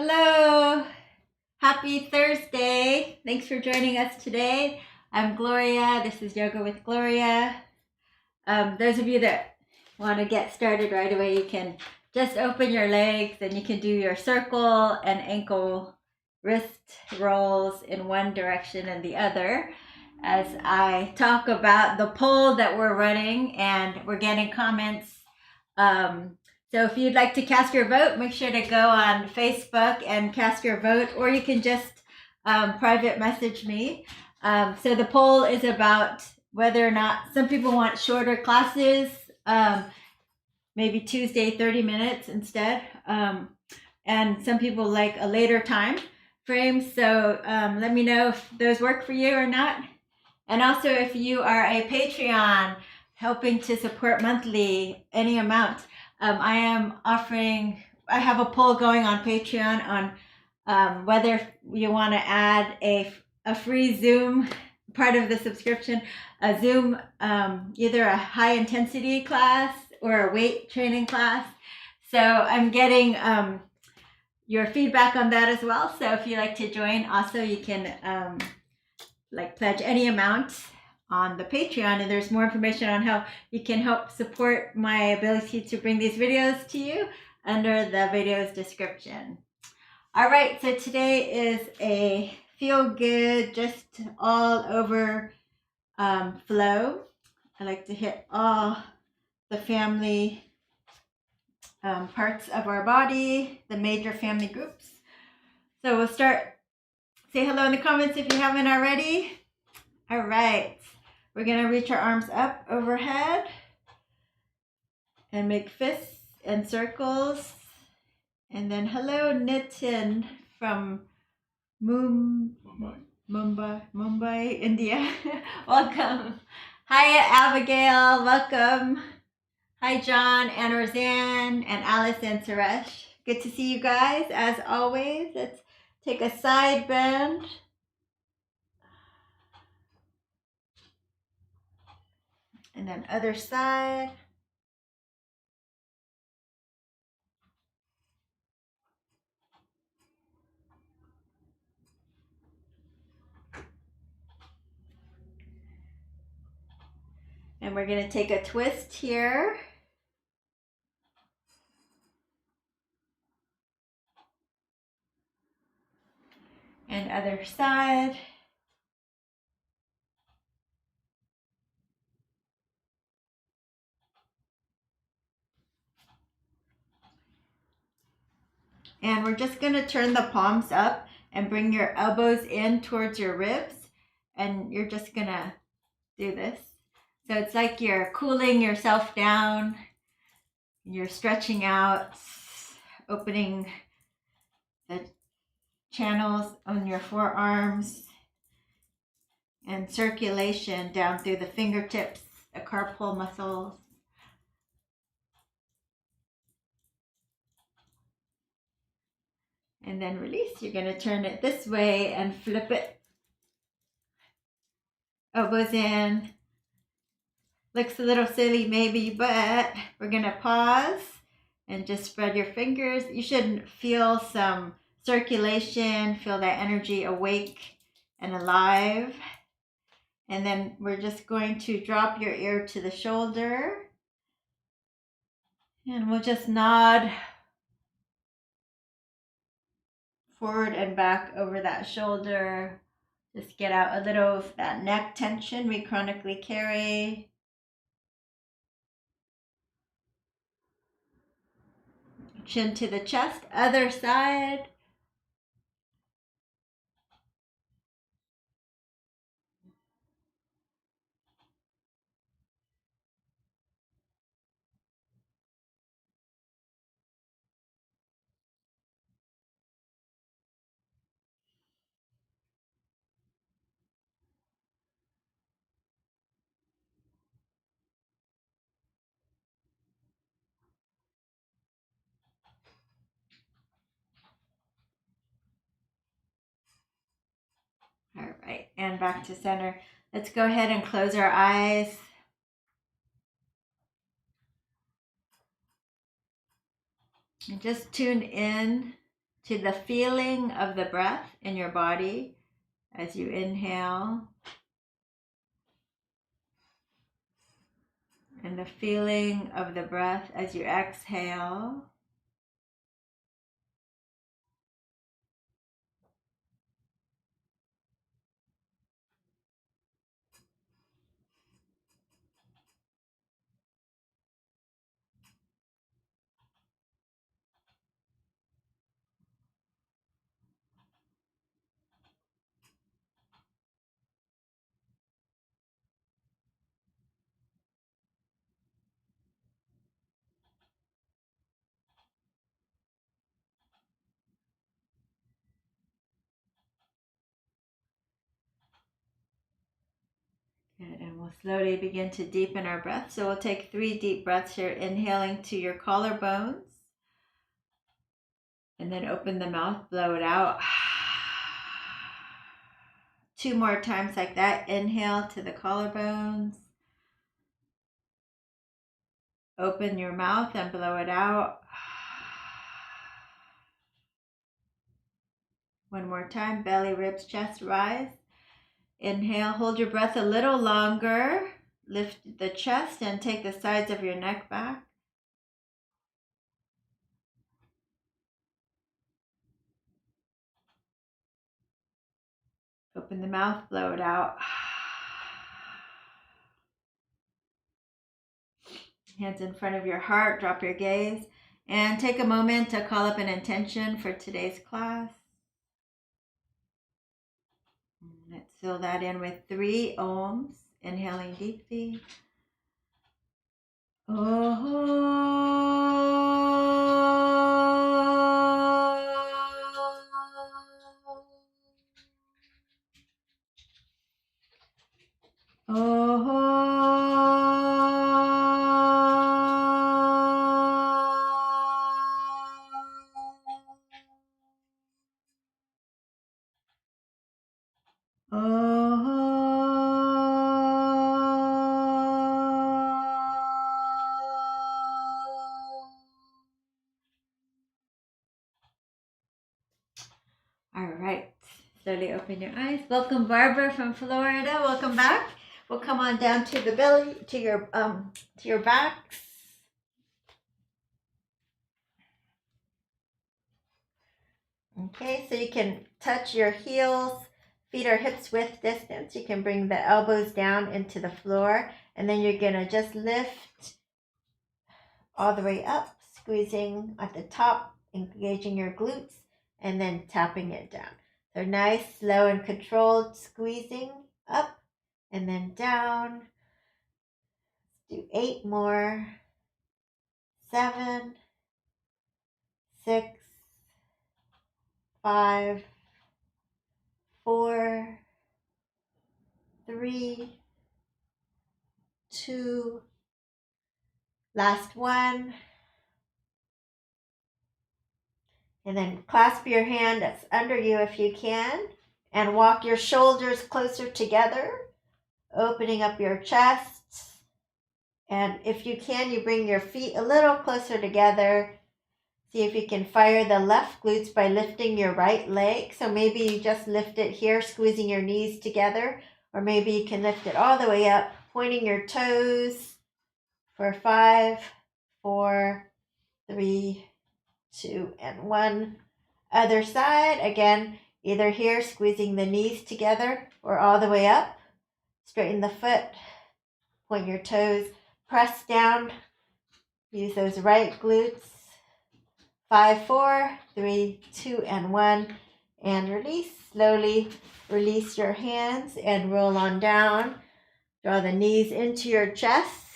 Hello, happy Thursday. Thanks for joining us today. I'm Gloria. This is Yoga with Gloria. Those of you that want to get started right away, you can just open your legs and you can do your circle and ankle wrist rolls in one direction and the other as I talk about the poll that we're running, and we're getting comments. So if you'd like to cast your vote, make sure to go on Facebook and cast your vote, or you can just private message me. So the poll is about whether or not some people want shorter classes, maybe Tuesday 30 minutes instead, and some people like a later time frame. So let me know if those work for you or not. And also, if you are a Patreon helping to support monthly any amount, I am offering, I have a poll going on Patreon on whether you want to add a free Zoom part of the subscription, a Zoom, either a high intensity class or a weight training class. So I'm getting your feedback on that as well. So if you'd like to join, also you can pledge any amount on the Patreon, and there's more information on how you can help support my ability to bring these videos to you under the video's description. All right, so today is a feel good, just all over flow. I like to hit all the family parts of our body, the major family groups. So we'll start. Say hello in the comments if you haven't already. All right, we're gonna reach our arms up overhead and make fists and circles. And then hello, Nitin from Mumbai, India. Welcome. Hi, Abigail. Welcome. Hi, John and Roseanne and Alice and Suresh. Good to see you guys as always. Let's take a side bend. And then other side. And we're going to take a twist here. And other side. And we're just going to turn the palms up and bring your elbows in towards your ribs. And you're just going to do this. So it's like you're cooling yourself down. You're stretching out, opening the channels on your forearms and circulation down through the fingertips, the carpal muscles. And then release. You're going to turn it this way and flip it. Elbows in. Looks a little silly maybe, but we're going to pause and just spread your fingers. You should feel some circulation, feel that energy awake and alive. And then we're just going to drop your ear to the shoulder. And we'll just nod forward and back over that shoulder. Just get out a little of that neck tension we chronically carry. Chin to the chest, other side. All right, and back to center. Let's go ahead and close our eyes. And just tune in to the feeling of the breath in your body as you inhale, and the feeling of the breath as you exhale. Good, and we'll slowly begin to deepen our breath. So we'll take 3 deep breaths here, inhaling to your collarbones. And then open the mouth, blow it out. 2 more times like that. Inhale to the collarbones. Open your mouth and blow it out. 1 more time. Belly, ribs, chest, rise. Inhale, hold your breath a little longer. Lift the chest and take the sides of your neck back. Open the mouth, blow it out. Hands in front of your heart, drop your gaze, and take a moment to call up an intention for today's class. Let's fill that in with 3 ohms, inhaling deeply. All right, slowly open your eyes. Welcome, Barbara from Florida. Welcome back. We'll come on down to the belly, to your backs. Okay, so you can touch your heels, feet or hips width distance. You can bring the elbows down into the floor, and then you're gonna just lift all the way up, squeezing at the top, engaging your glutes, and then tapping it down. So nice, slow, and controlled squeezing up and then down. Let's do 8 more. 7, 6, 5, 4, 3, 2, last one. And then clasp your hand that's under you if you can, and walk your shoulders closer together, opening up your chest. And if you can, you bring your feet a little closer together. See if you can fire the left glutes by lifting your right leg. So maybe you just lift it here, squeezing your knees together, or maybe you can lift it all the way up, pointing your toes for 5, 4, 3, 2, and 1. Other side, again, either here, squeezing the knees together, or all the way up. Straighten the foot, point your toes, press down, use those right glutes. 5, 4, 3, 2, and 1. And release. Slowly release your hands and roll on down. Draw the knees into your chest.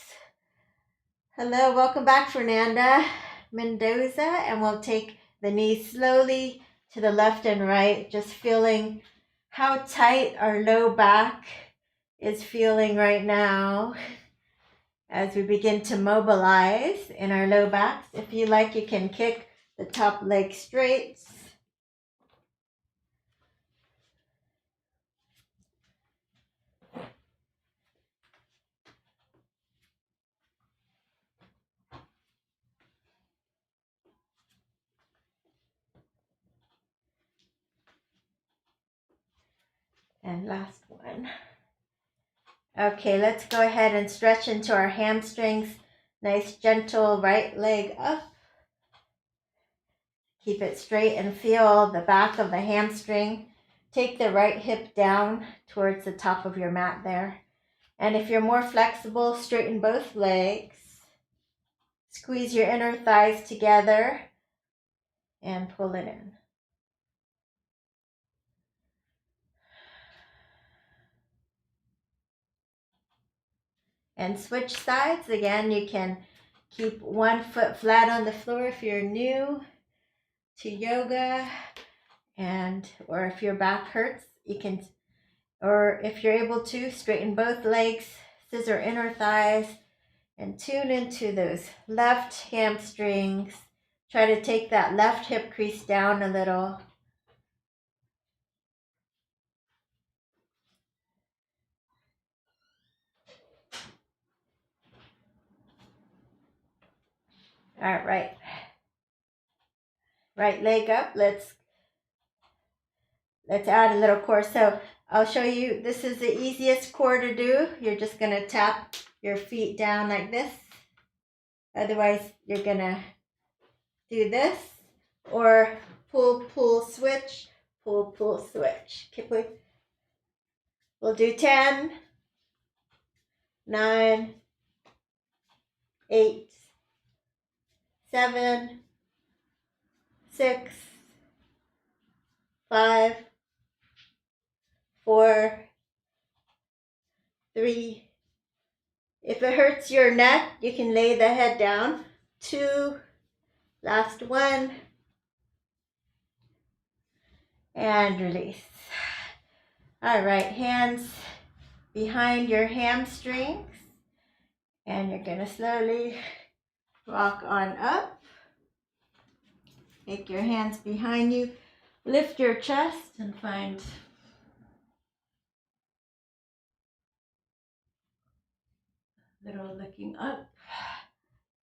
Hello, welcome back, Fernanda Mendoza. And we'll take the knees slowly to the left and right, just feeling how tight our low back is feeling right now as we begin to mobilize in our low backs. If you like, you can kick the top leg straight. And last one. Okay, let's go ahead and stretch into our hamstrings. Nice, gentle right leg up. Keep it straight and feel the back of the hamstring. Take the right hip down towards the top of your mat there. And if you're more flexible, straighten both legs. Squeeze your inner thighs together and pull it in. And switch sides. Again, you can keep one foot flat on the floor if you're new to yoga, or if your back hurts, you can, or if you're able to, straighten both legs, scissor inner thighs, and tune into those left hamstrings. Try to take that left hip crease down a little. All right. Right leg up. Let's add a little core. So I'll show you, this is the easiest core to do. You're just going to tap your feet down like this. Otherwise, you're going to do this, or pull, pull, switch, pull, pull, switch. Okay, we'll do 10, 9, 8, 7, 6, 5, 4, 3. If it hurts your neck, you can lay the head down. 2, last one, and release. All right, hands behind your hamstrings, and you're gonna slowly rock on up. Take your hands behind you, lift your chest, and find little looking up,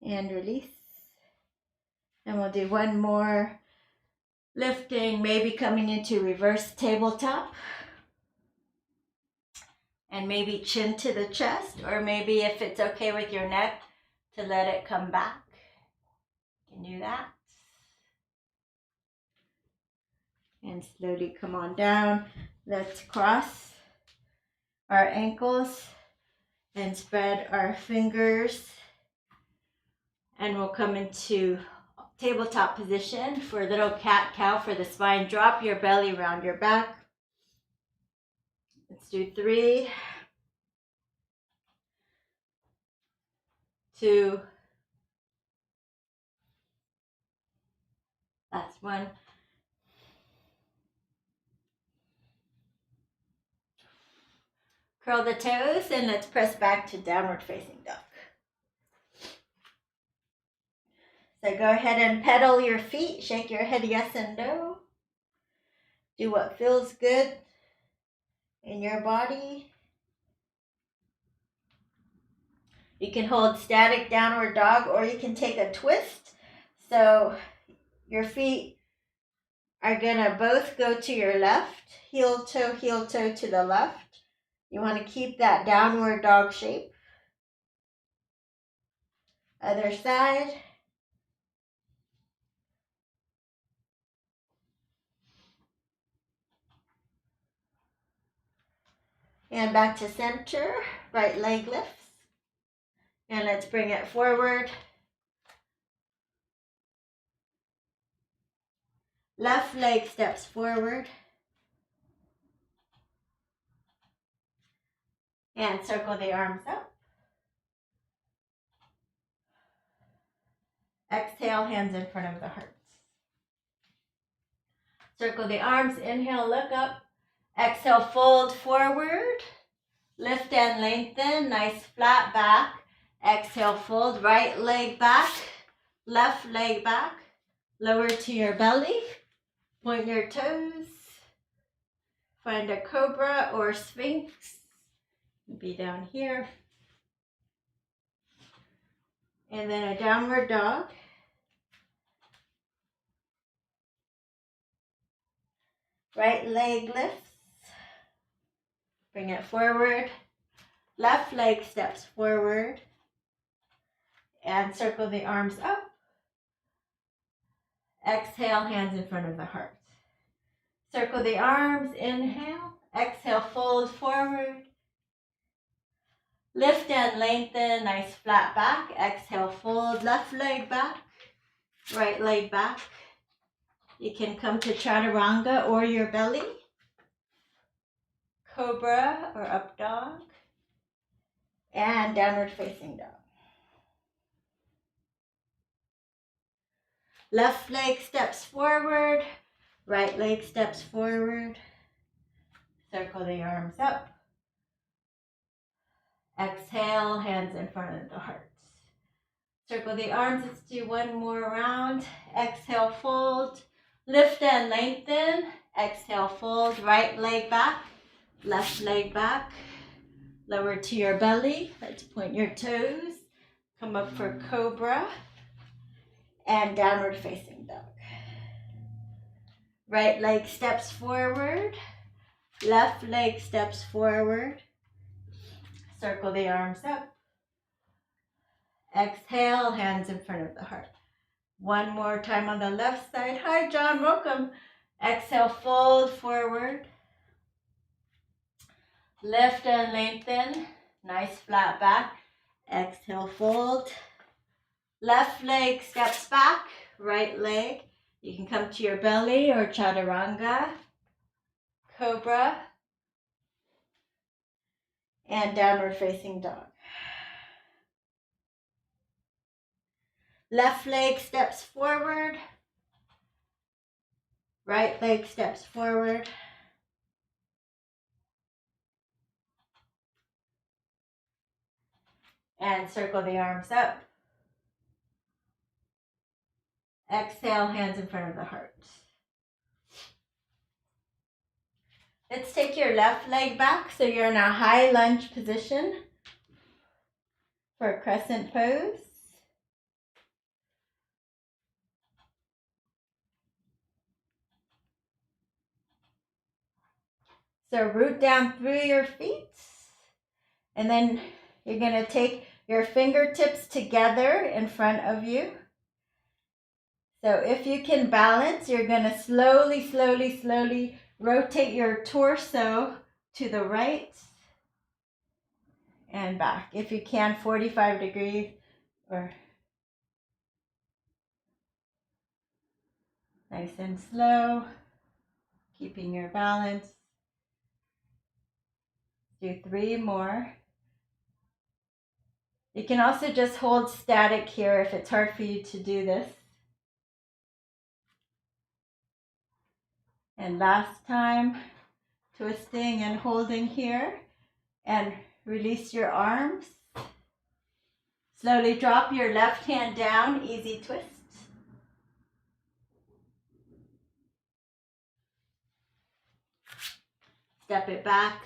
and release. And we'll do one more lifting, maybe coming into reverse tabletop. And maybe chin to the chest, or maybe if it's okay with your neck, to let it come back. You can do that. And slowly come on down. Let's cross our ankles and spread our fingers. And we'll come into tabletop position for a little cat-cow for the spine. Drop your belly around your back. Let's do 3, 2, last one. Curl the toes and let's press back to downward facing dog. So go ahead and pedal your feet, shake your head yes and no. Do what feels good in your body. You can hold static downward dog, or you can take a twist. So your feet are gonna both go to your left, heel toe to the left. You wanna keep that downward dog shape. Other side. And back to center, right leg lifts. And let's bring it forward. Left leg steps forward. And circle the arms up. Exhale, hands in front of the heart. Circle the arms, inhale, look up. Exhale, fold forward. Lift and lengthen, nice flat back. Exhale, fold, right leg back, left leg back. Lower to your belly, point your toes. Find a Cobra or Sphinx. Be down here. And then a downward dog. Right leg lifts. Bring it forward. Left leg steps forward. And circle the arms up. Exhale, hands in front of the heart. Circle the arms, inhale. Exhale, fold forward. Lift and lengthen, nice flat back. Exhale, fold, left leg back, right leg back. You can come to chaturanga or your belly. Cobra or up dog. And downward facing dog. Left leg steps forward, right leg steps forward. Circle the arms up. Exhale, hands in front of the heart. Circle the arms, let's do one more round. Exhale, fold, lift and lengthen. Exhale, fold, right leg back, left leg back. Lower to your belly, let's point your toes. Come up for Cobra and downward facing dog. Right leg steps forward, left leg steps forward. Circle the arms up. Exhale, hands in front of the heart. One more time on the left side. Hi, John, welcome. Exhale, fold forward. Lift and lengthen. Nice flat back. Exhale, fold. Left leg steps back. Right leg. You can come to your belly or chaturanga. Cobra. And downward facing dog. Left leg steps forward. Right leg steps forward. And circle the arms up. Exhale, hands in front of the heart. Let's take your left leg back so you're in a high lunge position for a crescent pose. So root down through your feet, and then you're going to take your fingertips together in front of you. So if you can balance, you're going to slowly rotate your torso to the right and back. If you can, 45 degrees or nice and slow, keeping your balance. Do 3 more. You can also just hold static here if it's hard for you to do this. And last time, twisting and holding here, and release your arms. Slowly drop your left hand down, easy twist. Step it back.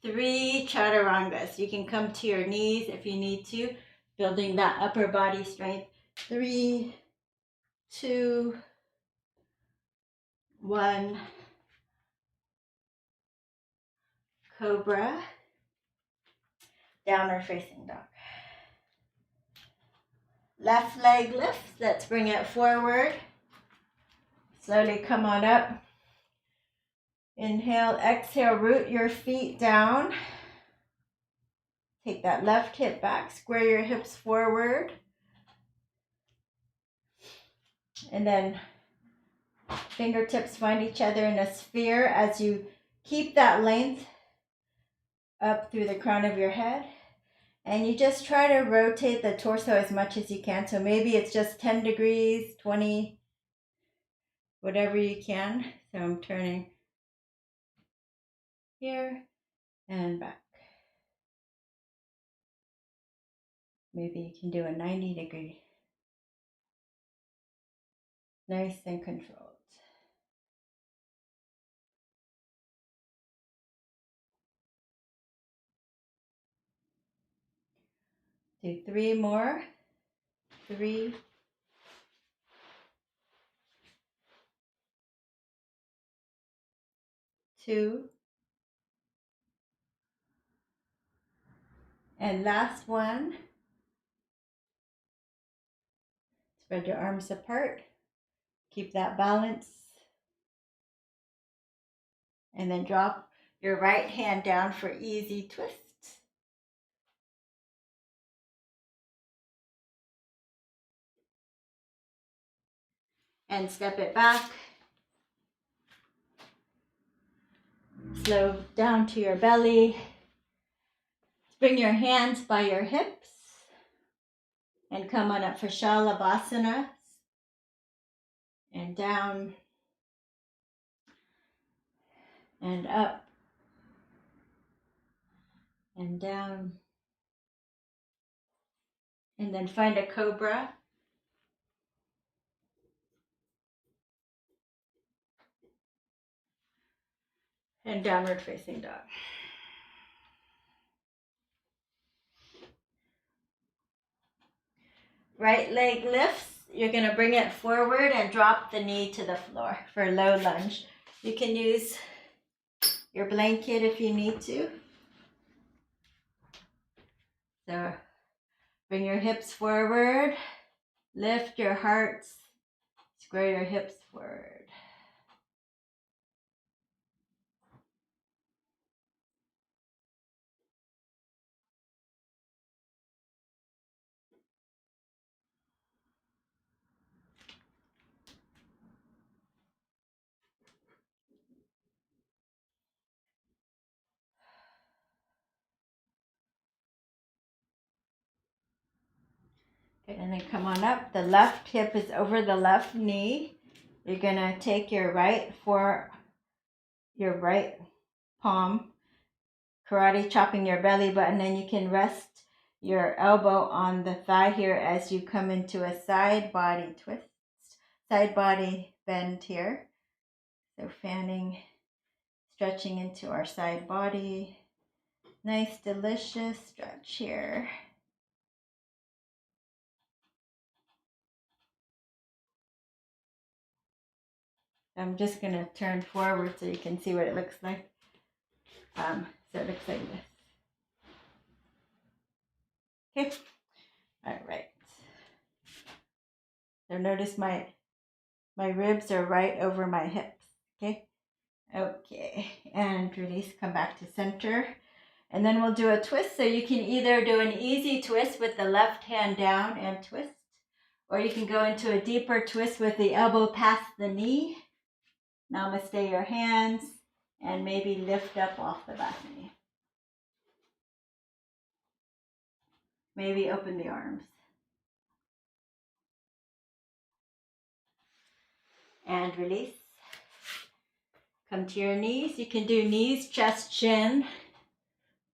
3 chaturangas. You can come to your knees if you need to, building that upper body strength. 3, 2, 1. Cobra. Downward facing dog. Left leg lifts. Let's bring it forward. Slowly come on up. Inhale, exhale, root your feet down. Take that left hip back, square your hips forward. And then fingertips find each other in a sphere as you keep that length up through the crown of your head. And you just try to rotate the torso as much as you can. So maybe it's just 10 degrees, 20, whatever you can. So I'm turning here and back. Maybe you can do a 90-degree. Nice and controlled. Do 3 more. 3, 2, And last one. Spread your arms apart. Keep that balance. And then drop your right hand down for easy twist. And step it back. Slow down to your belly. Bring your hands by your hips. And come on up for Shalabasana. And down. And up. And down. And then find a Cobra. And downward facing dog. Right leg lifts. You're going to bring it forward and drop the knee to the floor for low lunge. You can use your blanket if you need to. So bring your hips forward. Lift your hearts. Square your hips forward. Good, and then come on up. The left hip is over the left knee. You're going to take your right palm, karate chopping your belly button, and you can rest your elbow on the thigh here as you come into a side body twist, side body bend here. So fanning, stretching into our side body. Nice, delicious stretch here. I'm just going to turn forward so you can see what it looks like. So it looks like this. Okay. All right. So notice my ribs are right over my hips. Okay. Okay. And release. Come back to center. And then we'll do a twist. So you can either do an easy twist with the left hand down and twist, or you can go into a deeper twist with the elbow past the knee. Namaste your hands and maybe lift up off the back knee. Maybe open the arms. And release. Come to your knees. You can do knees, chest, chin,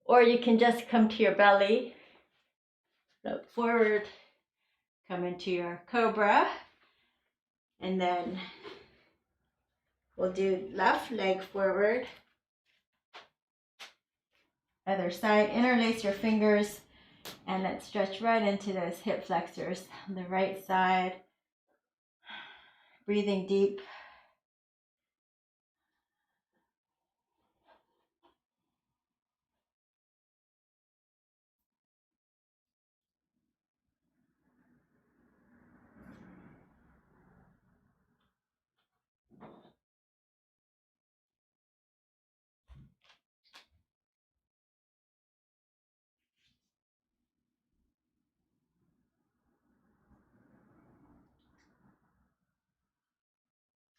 or you can just come to your belly. Float forward. Come into your Cobra. And then we'll do left leg forward. Other side. Interlace your fingers. And let's stretch right into those hip flexors on the right side. Breathing deep.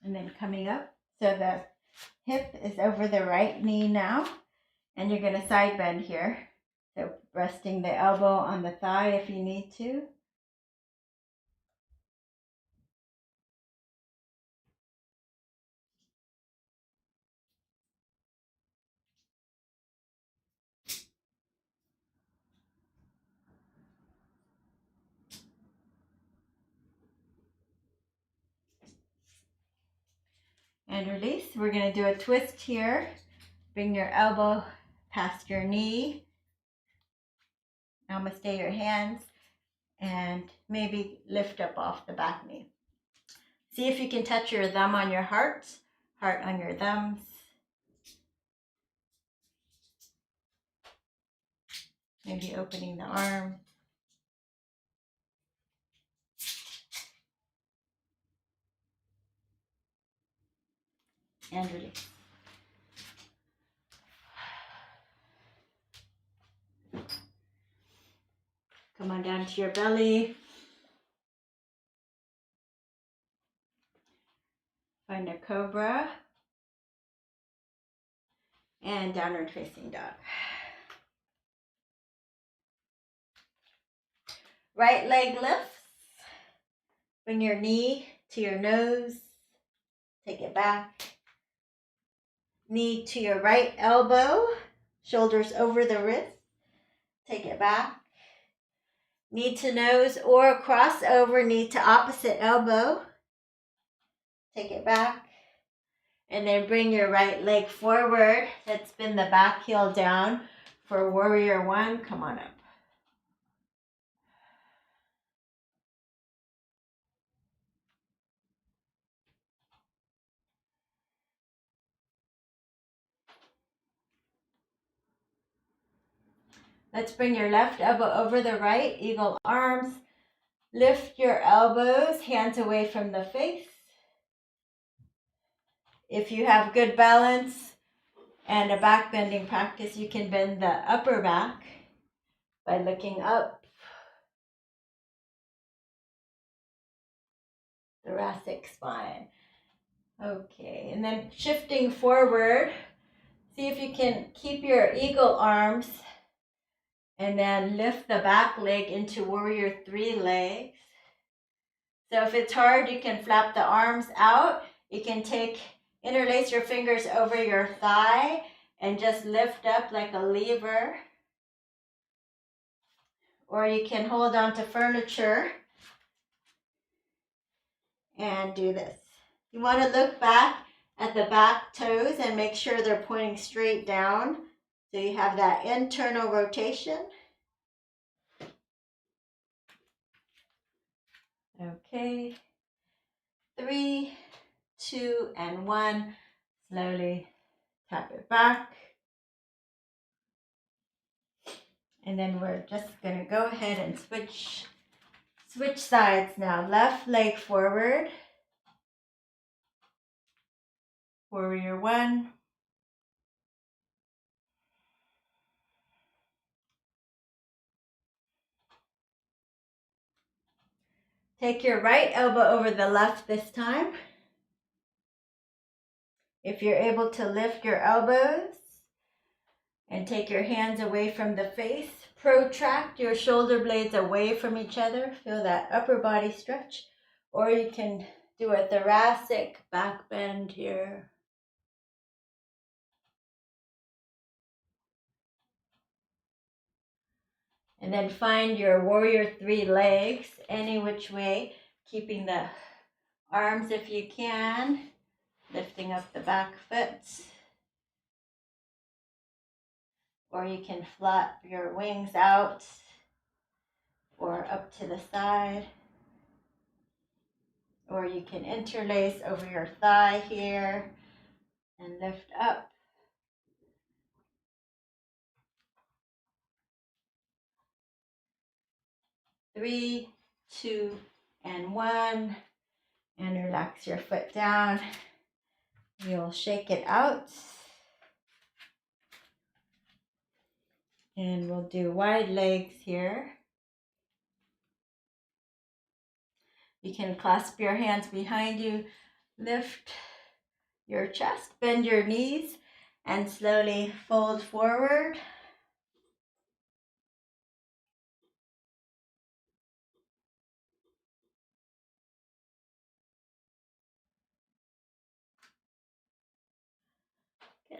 And then coming up. So the hip is over the right knee now. And you're going to side bend here. So resting the elbow on the thigh if you need to. And release. We're going to do a twist here. Bring your elbow past your knee. Namaste your hands. And maybe lift up off the back knee. See if you can touch your thumb on your heart on your thumbs. Maybe opening the arm. And release. Come on down to your belly. Find a cobra. And downward facing dog. Right leg lifts. Bring your knee to your nose. Take it back. Knee to your right elbow. Shoulders over the wrist. Take it back. Knee to nose or crossover, knee to opposite elbow. Take it back. And then bring your right leg forward. Let's bend the back heel down for warrior one. Come on up. Let's bring your left elbow over the right, eagle arms. Lift your elbows, hands away from the face. If you have good balance and a back bending practice, you can bend the upper back by looking up. Thoracic spine. Okay, and then shifting forward, see if you can keep your eagle arms and then lift the back leg into warrior three legs. So if it's hard, you can flap the arms out. You can interlace your fingers over your thigh and just lift up like a lever. Or you can hold on to furniture and do this. You want to look back at the back toes and make sure they're pointing straight down. So you have that internal rotation. Okay. 3, 2, and 1. Slowly tap it back. And then we're just going to go ahead and switch sides now. Left leg forward. Warrior one. Take your right elbow over the left this time. If you're able to lift your elbows and take your hands away from the face, protract your shoulder blades away from each other. Feel that upper body stretch. Or you can do a thoracic back bend here. And then find your warrior three legs any which way, keeping the arms if you can, lifting up the back foot. Or you can flap your wings out or up to the side. Or you can interlace over your thigh here and lift up. Three, 2, and 1. And relax your foot down. You'll shake it out. And we'll do wide legs here. You can clasp your hands behind you, lift your chest, bend your knees, and slowly fold forward.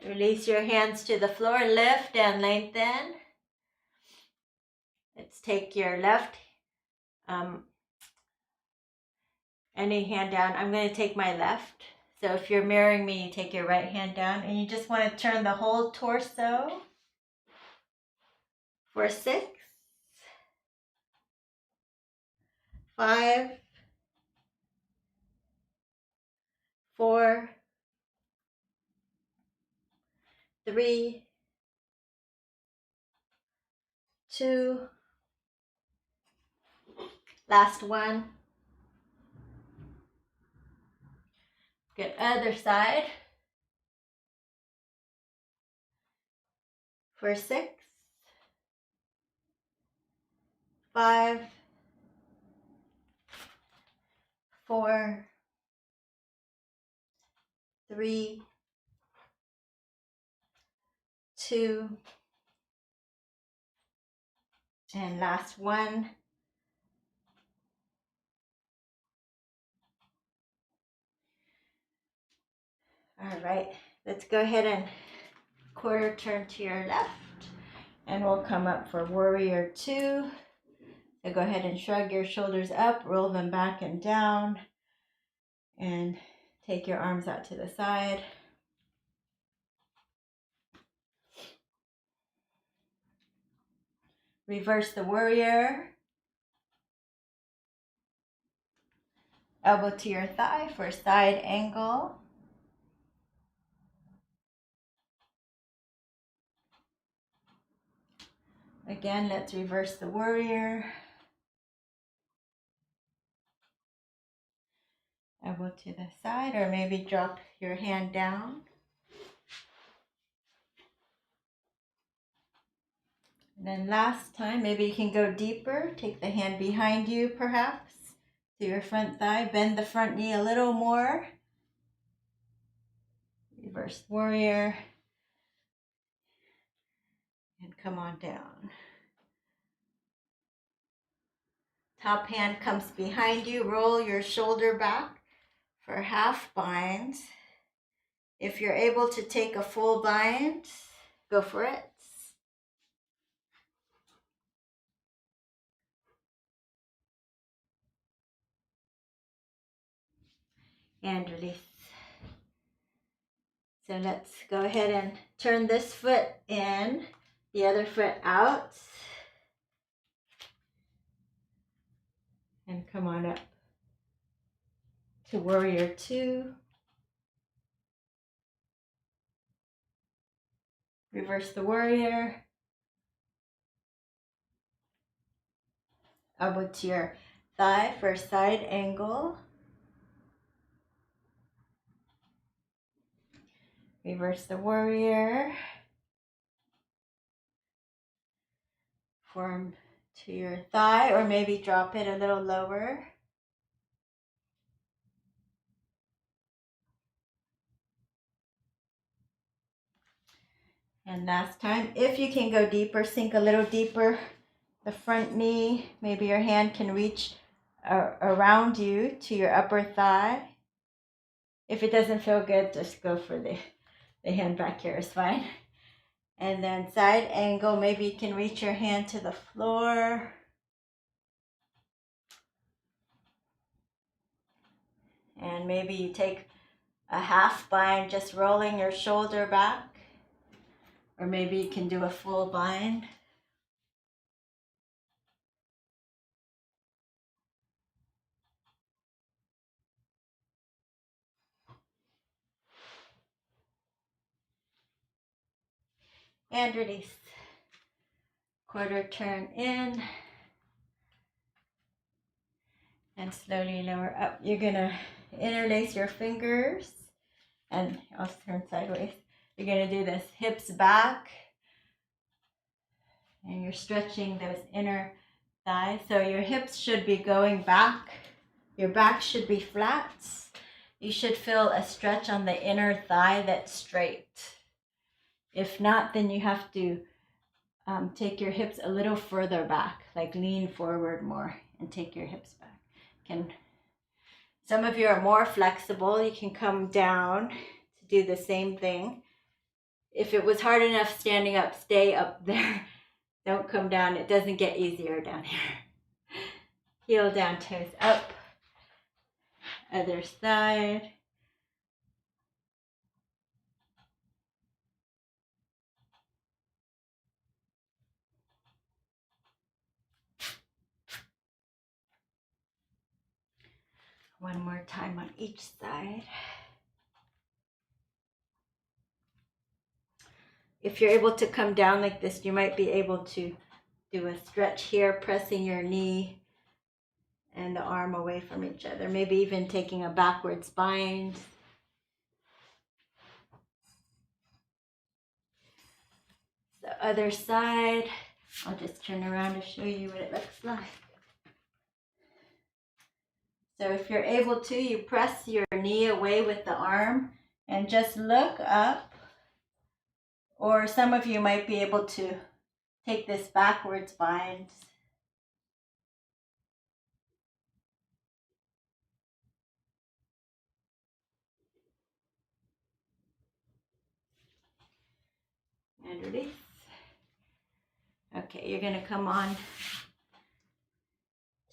Release your hands to the floor, lift and lengthen. Let's take your left, any hand down. I'm going to take my left. So if you're mirroring me, you take your right hand down and you just want to turn the whole torso for 6, 5, 4, 3, 2. Last one. Good, other side. For 6, 5, 4, 3, 2, and last one. All right, let's go ahead and quarter turn to your left, and we'll come up for warrior 2. So go ahead and shrug your shoulders up, roll them back and down, and take your arms out to the side. Reverse the warrior. Elbow to your thigh for side angle. Again, let's reverse the warrior. Elbow to the side, or maybe drop your hand down. And then last time, maybe you can go deeper. Take the hand behind you, perhaps, to your front thigh. Bend the front knee a little more. Reverse warrior. And come on down. Top hand comes behind you. Roll your shoulder back for half bind. If you're able to take a full bind, go for it. And release. So let's go ahead and turn this foot in, the other foot out. And come on up to warrior 2. Reverse the warrior. Elbow to your thigh for side angle. Reverse the warrior. Form to your thigh, or maybe drop it a little lower. And last time, if you can go deeper, sink a little deeper. The front knee, maybe your hand can reach around you to your upper thigh. If it doesn't feel good, just go for the hand back here is fine. And then side angle, maybe you can reach your hand to the floor. And maybe you take a half bind, just rolling your shoulder back. Or maybe you can do a full bind. And release. Quarter turn in. And slowly lower up. You're gonna interlace your fingers. And I'll turn sideways. You're gonna do this hips back. And you're stretching those inner thighs. So your hips should be going back. Your back should be flat. You should feel a stretch on the inner thigh that's straight. If not, then you have to take your hips a little further back, like lean forward more and take your hips back. Some of you are more flexible. You can come down to do the same thing. If it was hard enough standing up, stay up there. Don't come down. It doesn't get easier down here. Heel down, toes up. Other side. One more time on each side. If you're able to come down like this, you might be able to do a stretch here, pressing your knee and the arm away from each other. Maybe even taking a backwards bind. The other side, I'll just turn around to show you what it looks like. So if you're able to, you press your knee away with the arm and just look up. Or some of you might be able to take this backwards bind. And release. Okay, you're going to come on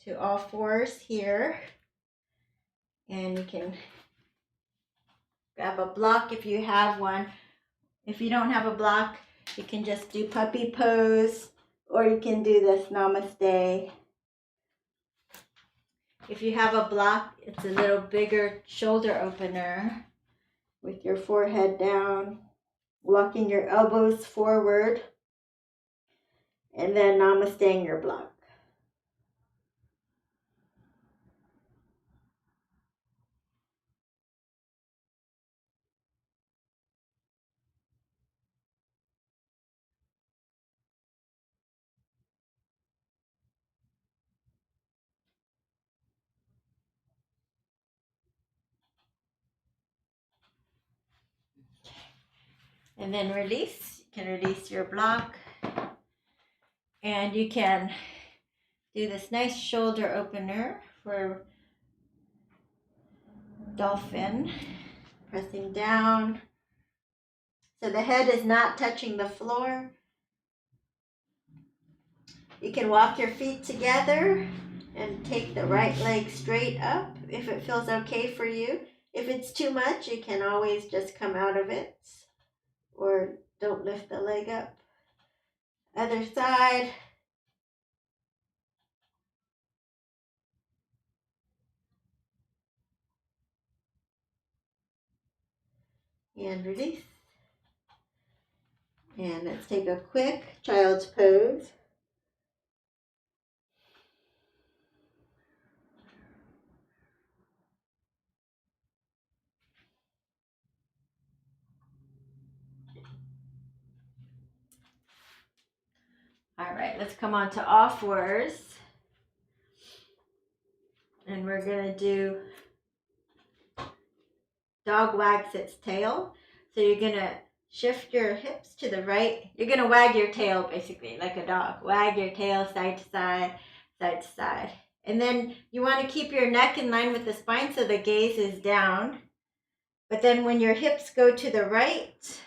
to all fours here. And you can grab a block if you have one. If you don't have a block, you can just do puppy pose, or you can do this namaste. If you have a block, it's a little bigger shoulder opener with your forehead down, walking your elbows forward, and then namasteing your block. And then release. You can release your block. And you can do this nice shoulder opener for dolphin. Pressing down. So the head is not touching the floor. You can walk your feet together and take the right leg straight up if it feels okay for you. If it's too much, you can always just come out of it or don't lift the leg up. Other side. And release. And let's take a quick child's pose. All right, let's come on to all fours. And we're going to do dog wags its tail. So you're going to shift your hips to the right. You're going to wag your tail basically like a dog. Wag your tail side to side, side to side. And then you want to keep your neck in line with the spine so the gaze is down. But then when your hips go to the right,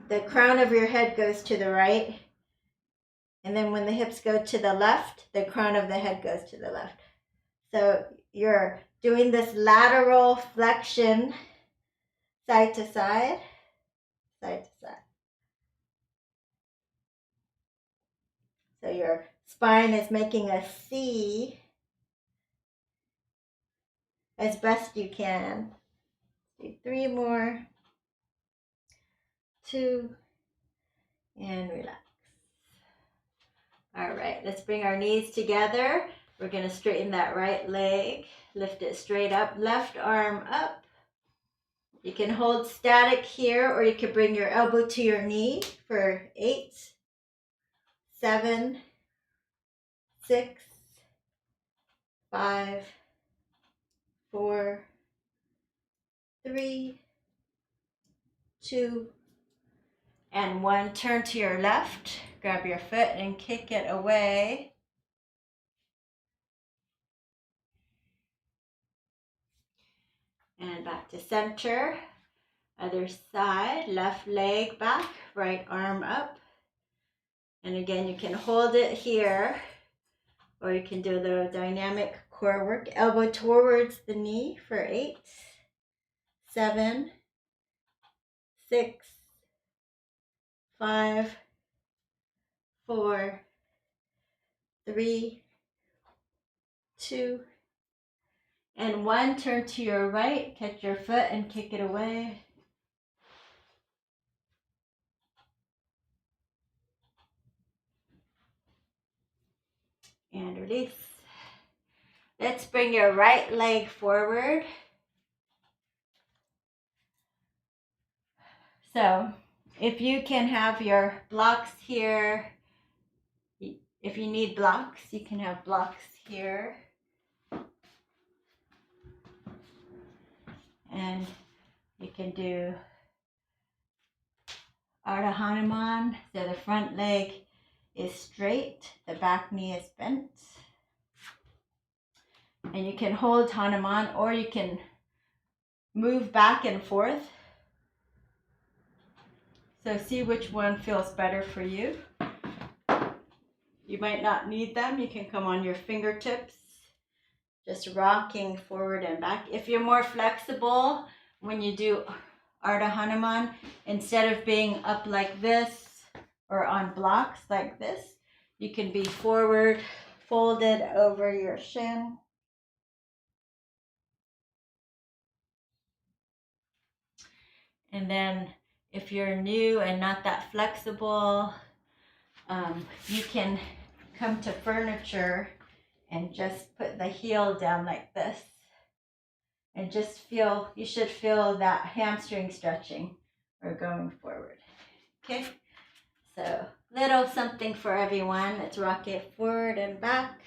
the crown of your head goes to the right. And then when the hips go to the left, the crown of the head goes to the left. So you're doing this lateral flexion, side to side, side to side. So your spine is making a C as best you can. Do 3 more, 2, and relax. All right, let's bring our knees together. We're going to straighten that right leg, lift it straight up, left arm up. You can hold static here, or you can bring your elbow to your knee for 8, 7, 6, 5, 4, 3, 2, and 1. Turn to your left, grab your foot and kick it away. And back to center. Other side, left leg back, right arm up. And again, you can hold it here, or you can do a little dynamic core work. Elbow towards the knee for 8, 7, 6, 5, 4, 3, 2, and 1. Turn to your right, catch your foot and kick it away. And release. Let's bring your right leg forward. So if you can have your blocks here, if you need blocks, you can have blocks here. And you can do Ardha Hanuman, so the front leg is straight, the back knee is bent. And you can hold Hanuman, or you can move back and forth. So see which one feels better for you. You might not need them. You can come on your fingertips, just rocking forward and back. If you're more flexible when you do Ardha Hanuman, instead of being up like this or on blocks like this, you can be forward, folded over your shin. And then if you're new and not that flexible, you can come to furniture and just put the heel down like this. And just feel, you should feel that hamstring stretching or going forward. Okay, so little something for everyone. Let's rock it forward and back.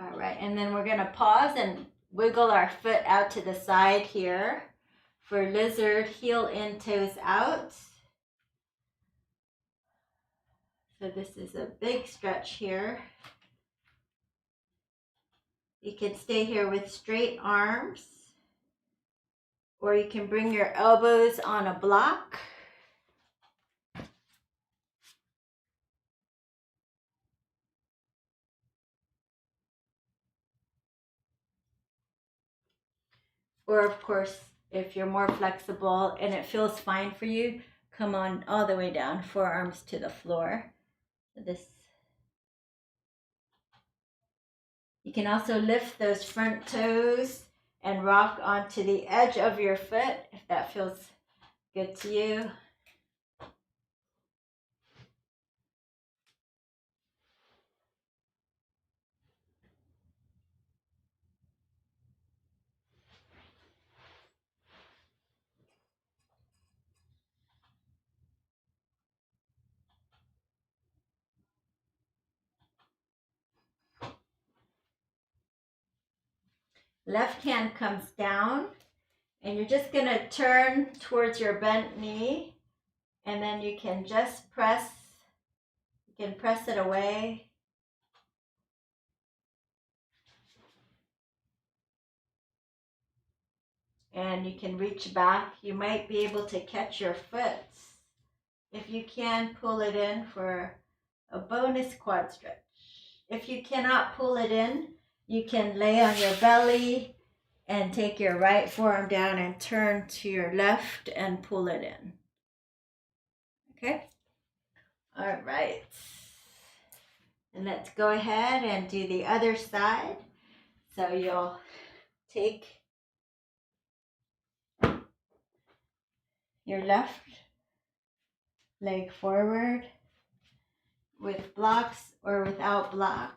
All right, and then we're gonna pause and wiggle our foot out to the side here for lizard, heel in, toes out. So this is a big stretch here. You can stay here with straight arms, or you can bring your elbows on a block. Or of course, if you're more flexible and it feels fine for you, come on all the way down, forearms to the floor. You can also lift those front toes and rock onto the edge of your foot if that feels good to you. Left hand comes down, and you're just going to turn towards your bent knee, and then you can just press it away. And you can reach back. You might be able to catch your foot. If you can, pull it in for a bonus quad stretch. If you cannot pull it in, you can lay on your belly and take your right forearm down and turn to your left and pull it in. Okay? All right. And let's go ahead and do the other side. So you'll take your left leg forward with blocks or without blocks.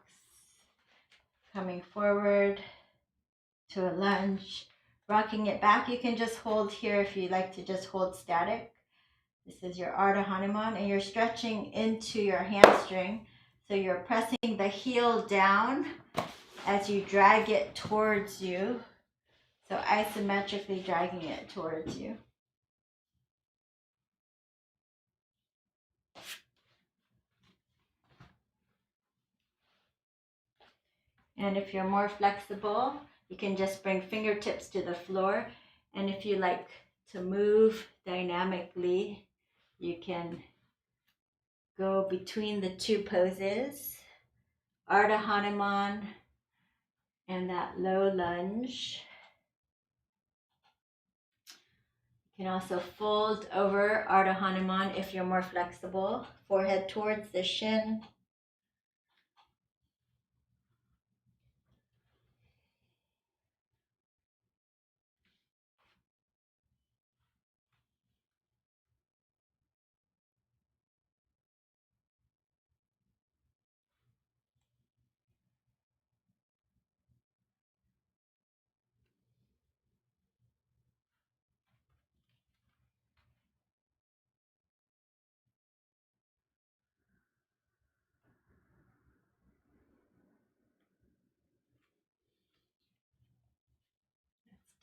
Coming forward to a lunge, rocking it back. You can just hold here if you like to just hold static. This is your Ardha Hanuman, and you're stretching into your hamstring. So you're pressing the heel down as you drag it towards you. So isometrically dragging it towards you. And if you're more flexible, you can just bring fingertips to the floor. And if you like to move dynamically, you can go between the two poses, Ardha Hanuman and that low lunge. You can also fold over Ardha Hanuman if you're more flexible, forehead towards the shin.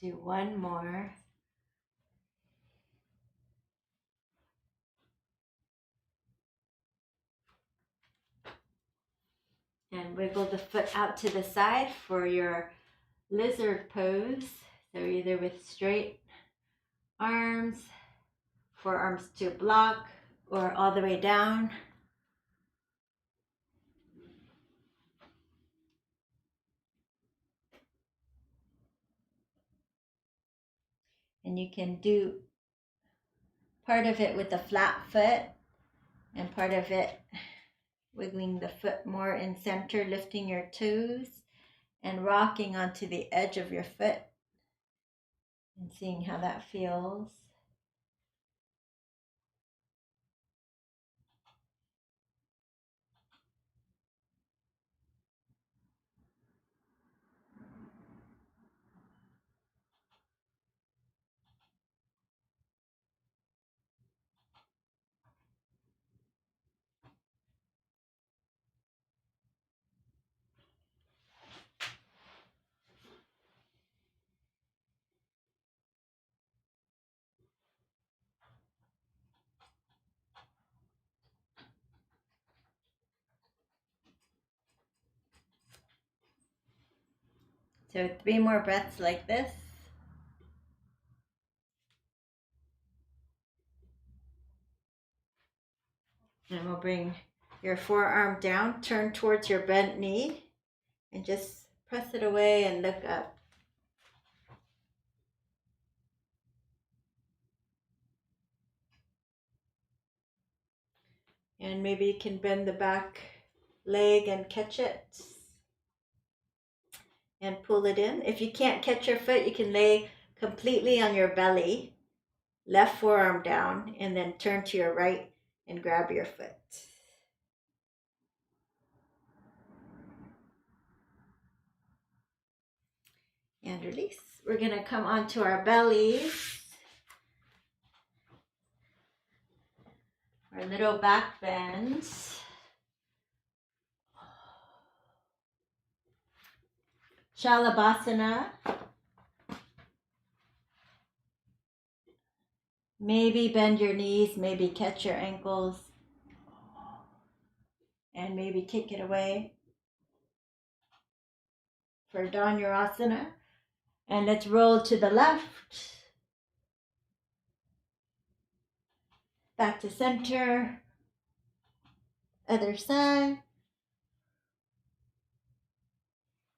Do one more. And wiggle the foot out to the side for your lizard pose. So either with straight arms, forearms to block, or all the way down. And you can do part of it with a flat foot and part of it wiggling the foot more in center, lifting your toes and rocking onto the edge of your foot and seeing how that feels. So 3 more breaths like this. And we'll bring your forearm down, turn towards your bent knee, and just press it away and look up. And maybe you can bend the back leg and catch it and pull it in. If you can't catch your foot, you can lay completely on your belly, left forearm down, and then turn to your right and grab your foot. And release. We're going to come onto our bellies. Our little back bends. Chalabasana. Maybe bend your knees, maybe catch your ankles, and maybe kick it away for Dhanurasana. And let's roll to the left. Back to center. Other side.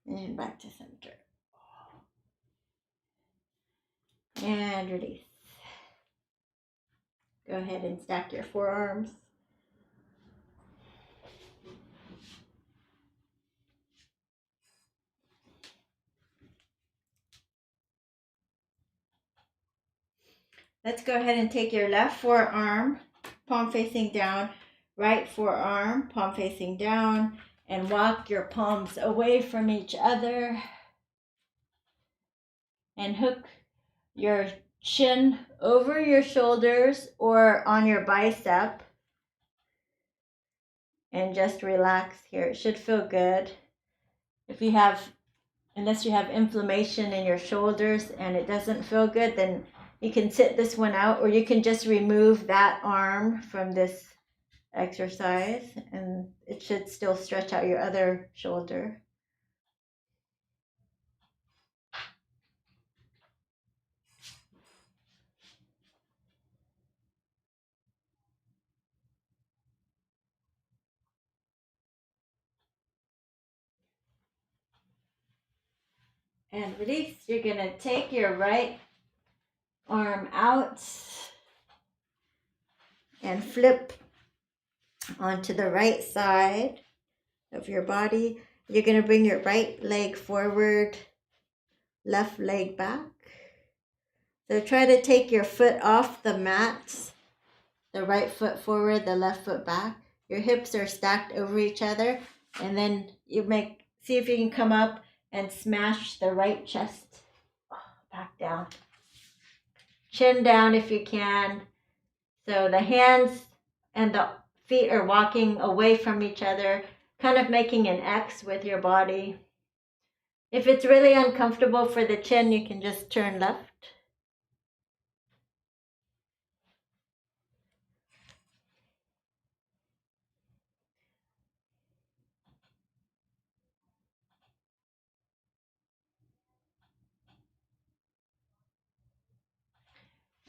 And back to center. And release. Go ahead and stack your forearms. Let's go ahead and take your left forearm, palm facing down, right forearm, palm facing down, and walk your palms away from each other. And hook your chin over your shoulders or on your bicep. And just relax here. It should feel good. Unless you have inflammation in your shoulders and it doesn't feel good, then you can sit this one out, or you can just remove that arm from this exercise and it should still stretch out your other shoulder. And release. You're going to take your right arm out and flip onto the right side of your body. You're going to bring your right leg forward, left leg back. So try to take your foot off the mat, the right foot forward, the left foot back. Your hips are stacked over each other, and then see if you can come up and smash the right chest back down. Chin down if you can. So the hands and the feet are walking away from each other, kind of making an X with your body. If it's really uncomfortable for the chin, you can just turn left.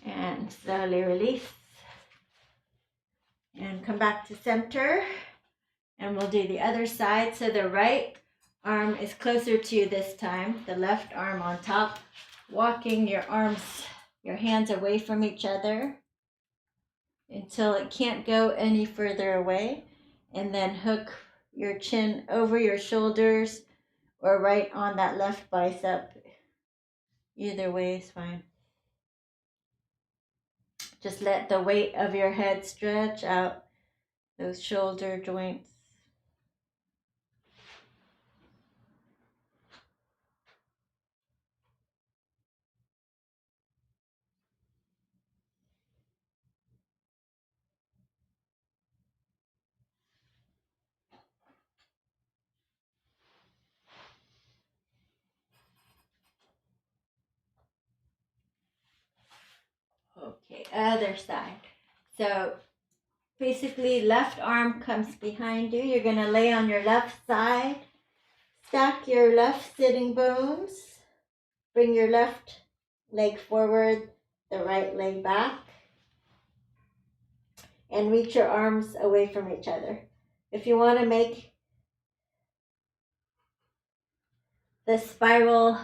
And slowly release. And come back to center. And we'll do the other side. So the right arm is closer to you this time. The left arm on top. Walking your hands away from each other until it can't go any further away. And then hook your chin over your shoulders or right on that left bicep. Either way is fine. Just let the weight of your head stretch out those shoulder joints. Okay, other side. So basically left arm comes behind you. You're going to lay on your left side. Stack your left sitting bones. Bring your left leg forward, the right leg back. And reach your arms away from each other. If you want to make the spiral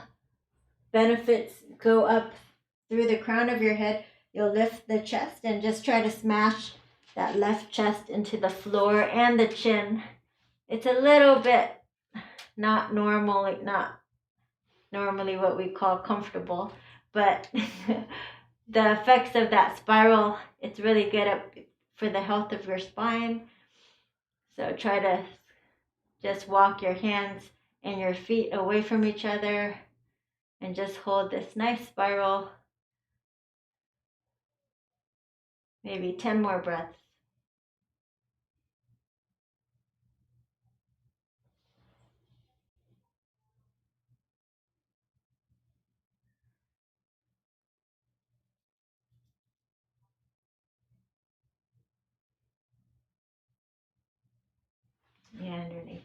benefits go up through the crown of your head, you'll lift the chest and just try to smash that left chest into the floor and the chin. It's a little bit not normally what we call comfortable, but the effects of that spiral, it's really good for the health of your spine. So try to just walk your hands and your feet away from each other and just hold this nice spiral. Maybe 10 more breaths. And underneath.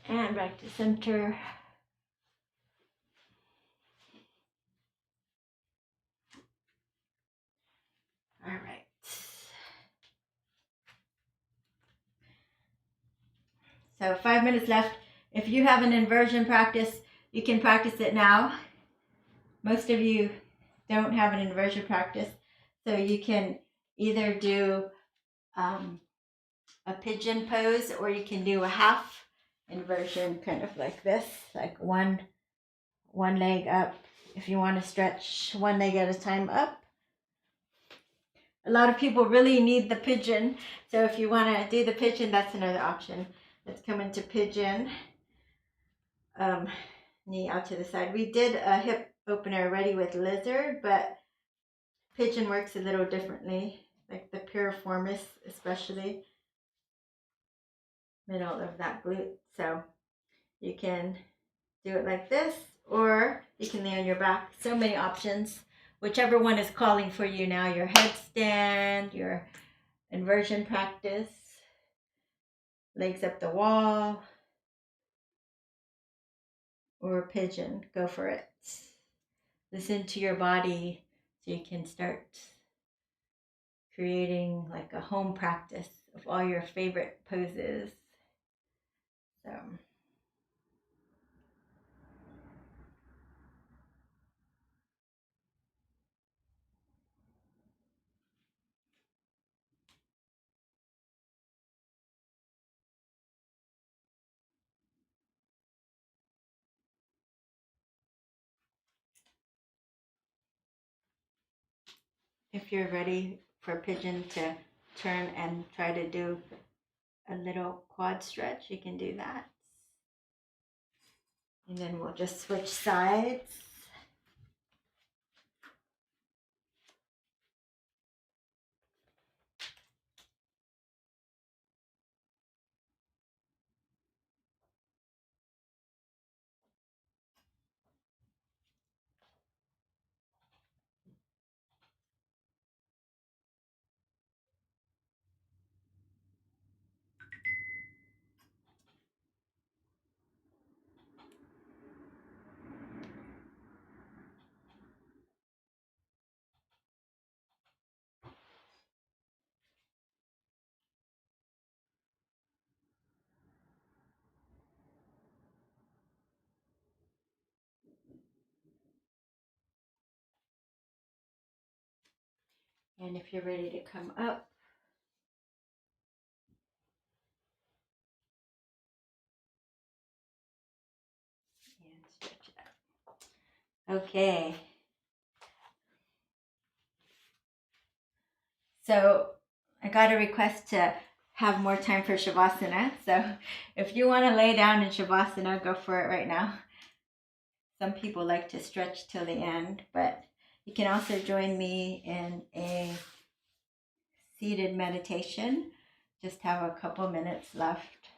And back to center. All right. So 5 minutes left. If you have an inversion practice, you can practice it now. Most of you don't have an inversion practice, so you can either do a pigeon pose or you can do a half inversion, kind of like this, like one leg up. If you want to stretch one leg at a time up. A lot of people really need the pigeon, so if you want to do the pigeon, that's another option. Let's come into pigeon. Knee out to the side. We did a hip opener already with lizard, but pigeon works a little differently, like the piriformis, especially middle of that glute. So you can do it like this, or you can lay on your back. So many options. Whichever one is calling for you now, your headstand, your inversion practice, legs up the wall, or pigeon, go for it. Listen to your body so you can start creating like a home practice of all your favorite poses. So if you're ready for pigeon to turn and try to do a little quad stretch, you can do that. And then we'll just switch sides. And if you're ready to come up, and stretch it out. Okay. So I got a request to have more time for Shavasana. So if you want to lay down in Shavasana, go for it right now. Some people like to stretch till the end, but you can also join me in a seated meditation. Just have a couple minutes left.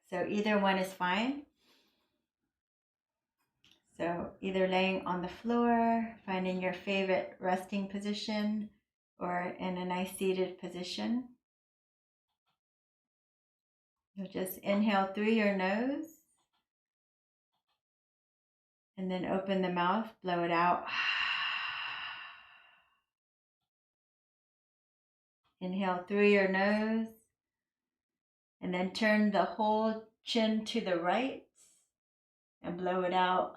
So either one is fine. So either laying on the floor, finding your favorite resting position, or in a nice seated position. You'll just inhale through your nose and then open the mouth, blow it out. Inhale through your nose and then turn the whole chin to the right and blow it out.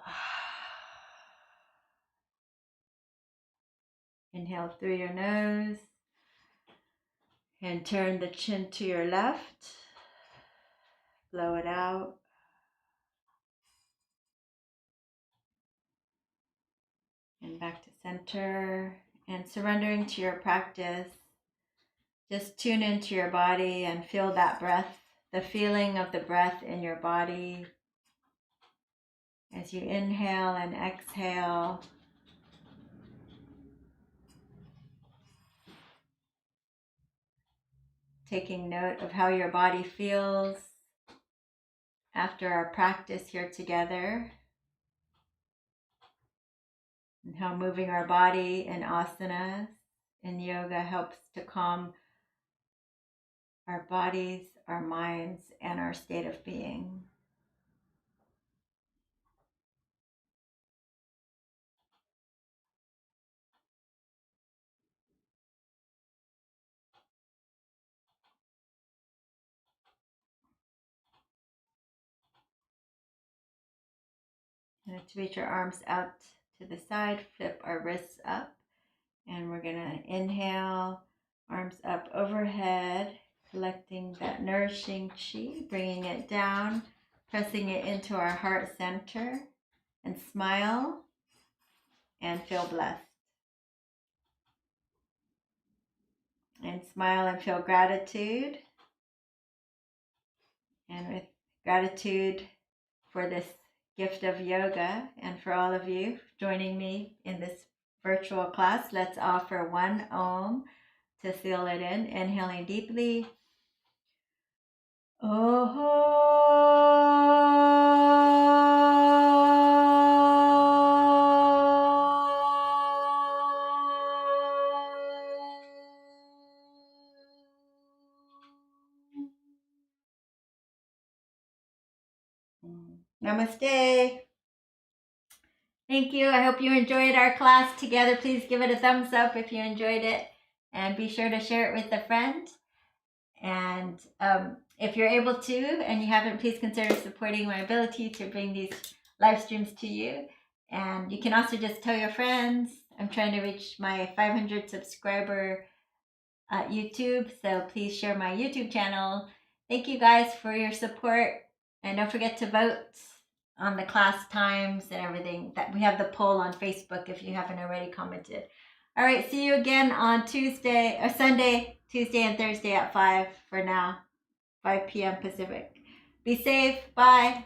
Inhale through your nose and turn the chin to your left. Blow it out. And back to center and surrendering to your practice. Just tune into your body and feel that breath, the feeling of the breath in your body as you inhale and exhale. Taking note of how your body feels after our practice here together, and how moving our body in asanas in yoga helps to calm our bodies, our minds, and our state of being. And let's reach our arms out to the side, flip our wrists up, and we're gonna inhale, arms up overhead, collecting that nourishing chi, bringing it down, pressing it into our heart center, and smile and feel blessed. And smile and feel gratitude. And with gratitude for this gift of yoga and for all of you joining me in this virtual class, let's offer one Om to seal it in. Inhaling deeply. Namaste. Thank you. I hope you enjoyed our class together. Please give it a thumbs up if you enjoyed it, and be sure to share it with a friend. And if you're able to and you haven't, please consider supporting my ability to bring these live streams to you. And you can also just tell your friends. I'm trying to reach my 500 subscriber YouTube, so please share my YouTube channel. Thank you guys for your support, and don't forget to vote on the class times and everything. That we have the poll on Facebook if you haven't already commented. All right, see you again on Tuesday or Sunday, Tuesday and Thursday at 5 for now, 5 p.m. Pacific. Be safe. Bye.